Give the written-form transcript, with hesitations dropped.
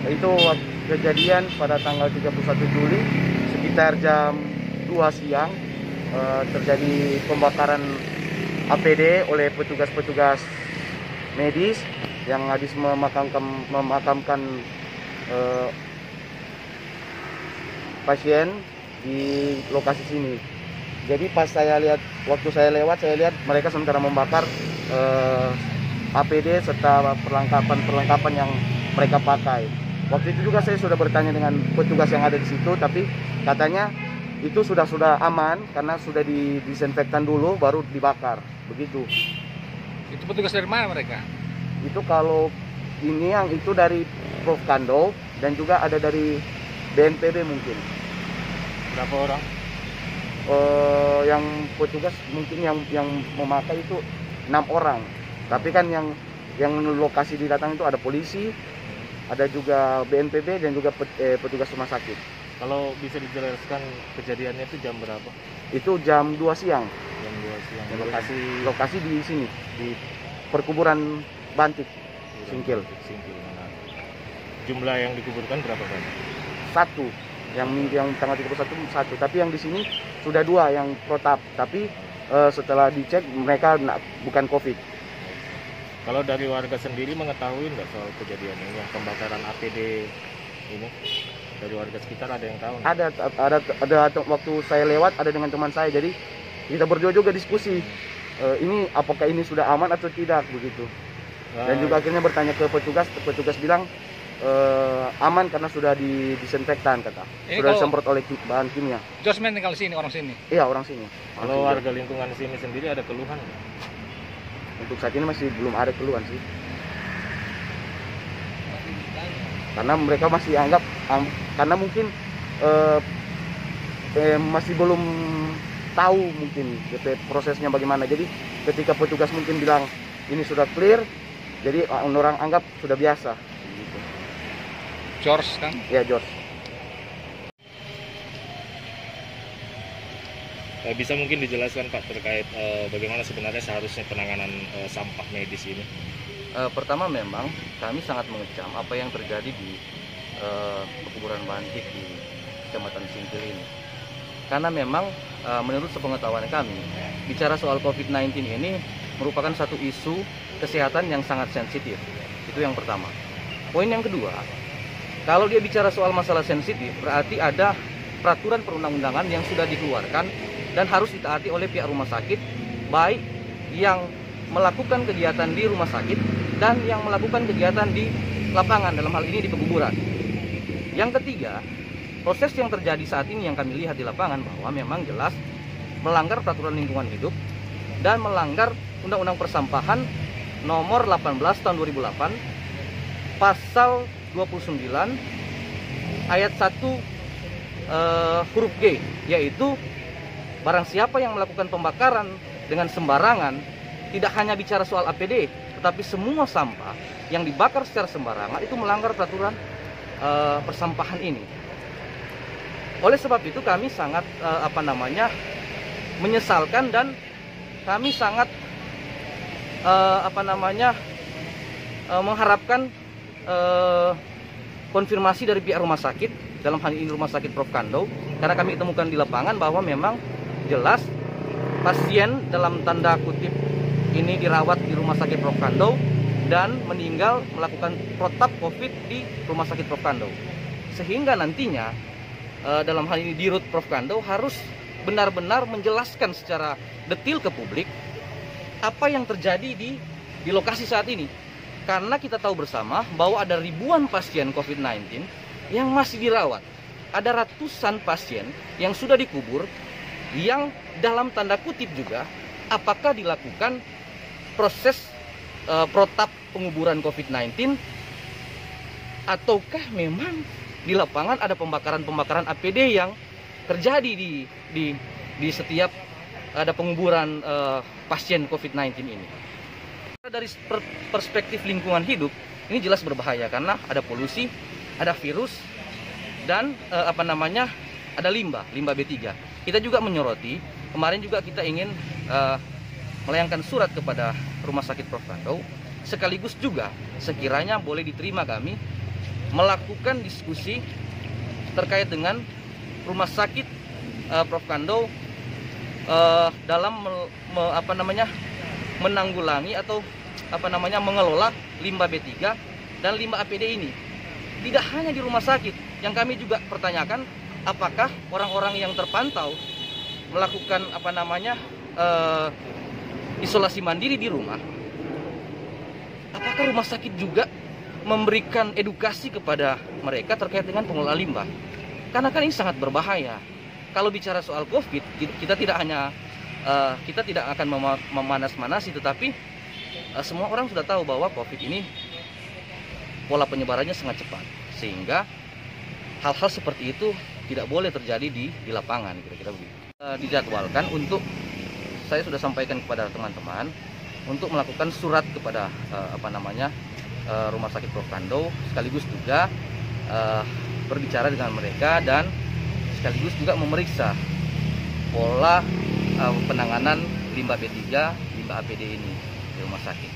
Itu kejadian pada tanggal 31 Juli sekitar jam 2 siang, terjadi pembakaran APD oleh petugas-petugas medis yang habis memakamkan pasien di lokasi sini. Jadi pas waktu saya lewat, saya lihat mereka sementara membakar APD serta perlengkapan yang mereka pakai. Waktu itu juga saya sudah bertanya dengan petugas yang ada di situ, tapi katanya itu sudah aman karena sudah didisinfektan dulu baru dibakar. Begitu. Itu petugas dari mana mereka? Itu kalau ini yang itu dari Profkando dan juga ada dari BNPB mungkin. Berapa orang? Yang petugas mungkin yang memakai itu 6 orang. Tapi kan yang lokasi didatang itu ada polisi, ada juga BNPB dan juga petugas rumah sakit. Kalau bisa dijelaskan kejadiannya itu jam berapa? Itu jam 2 siang. Jam 2 siang. Lokasi di sini di perkuburan Bantik, Singkil. Nah. Jumlah yang dikuburkan berapa banyak? 1. Yang tanggal 31 1, tapi yang di sini sudah 2 yang protap, tapi setelah dicek mereka bukan COVID. Kalau dari warga sendiri mengetahui nggak soal kejadian ini, yang pembakaran APD ini? Dari warga sekitar ada yang tahu? Ada waktu saya lewat ada dengan teman saya, jadi kita berdua juga diskusi ini apakah ini sudah aman atau tidak begitu. Dan juga akhirnya bertanya ke petugas bilang aman karena sudah didisinfektan kata. Ini sudah disemprot oleh bahan kimia. Josmen tinggal di sini, orang sini? Iya, orang sini. Kalau warga lingkungan sini sendiri ada keluhan nggak? Untuk saat ini masih belum ada keluhan sih. Karena mereka masih anggap, karena mungkin masih belum tahu mungkin prosesnya bagaimana. Jadi ketika petugas mungkin bilang ini sudah clear, jadi orang anggap sudah biasa. Gitu. George kan? Ya, George. Bisa mungkin dijelaskan Pak terkait bagaimana sebenarnya seharusnya penanganan sampah medis ini? Pertama memang kami sangat mengecam apa yang terjadi di perkuburan Bantik di Kecamatan Singkil ini. Karena memang menurut sepengetahuan kami, bicara soal COVID-19 ini merupakan satu isu kesehatan yang sangat sensitif. Itu yang pertama. Poin yang kedua, kalau dia bicara soal masalah sensitif, berarti ada peraturan perundang-undangan yang sudah dikeluarkan dan harus ditaati oleh pihak rumah sakit, baik yang melakukan kegiatan di rumah sakit dan yang melakukan kegiatan di lapangan, dalam hal ini di pekuburan. Yang ketiga, proses yang terjadi saat ini yang kami lihat di lapangan bahwa memang jelas melanggar peraturan lingkungan hidup dan melanggar Undang-Undang Persampahan nomor 18 tahun 2008 pasal 29 ayat 1 huruf G, yaitu barang siapa yang melakukan pembakaran dengan sembarangan, tidak hanya bicara soal APD, tetapi semua sampah yang dibakar secara sembarangan itu melanggar peraturan persampahan ini. Oleh sebab itu kami sangat menyesalkan dan kami sangat mengharapkan konfirmasi dari pihak rumah sakit, dalam hal ini Rumah Sakit Profkando, karena kami temukan di lapangan bahwa memang jelas pasien dalam tanda kutip ini dirawat di Rumah Sakit Profkando dan meninggal melakukan protap COVID di Rumah Sakit Profkando. Sehingga nantinya dalam hal ini Dirut Profkando harus benar-benar menjelaskan secara detail ke publik apa yang terjadi di lokasi saat ini. Karena kita tahu bersama bahwa ada ribuan pasien COVID-19 yang masih dirawat. Ada ratusan pasien yang sudah dikubur, yang dalam tanda kutip juga apakah dilakukan proses protap penguburan COVID-19 ataukah memang di lapangan ada pembakaran APD yang terjadi di setiap ada penguburan pasien COVID-19 ini. Dari perspektif lingkungan hidup, ini jelas berbahaya karena ada polusi, ada virus, dan ada limbah B3. Kita juga menyoroti, kemarin juga kita ingin melayangkan surat kepada Rumah Sakit Profkando, sekaligus juga sekiranya boleh diterima kami melakukan diskusi terkait dengan rumah sakit Prof. Kando dalam menanggulangi atau mengelola limbah B3 dan limbah APD ini. Tidak hanya di rumah sakit, yang kami juga pertanyakan apakah orang-orang yang terpantau melakukan isolasi mandiri di rumah, apakah rumah sakit juga memberikan edukasi kepada mereka terkait dengan pengelolaan limbah? Karena kan ini sangat berbahaya. Kalau bicara soal COVID, kita tidak akan memanas-manasi, tetapi semua orang sudah tahu bahwa COVID ini pola penyebarannya sangat cepat, sehingga hal-hal seperti itu tidak boleh terjadi di lapangan, kira-kira begitu. Dijadwalkan untuk, saya sudah sampaikan kepada teman-teman untuk melakukan surat kepada rumah sakit Prof. Kando, sekaligus juga berbicara dengan mereka dan sekaligus juga memeriksa pola penanganan limbah B3, limbah APD ini di rumah sakit.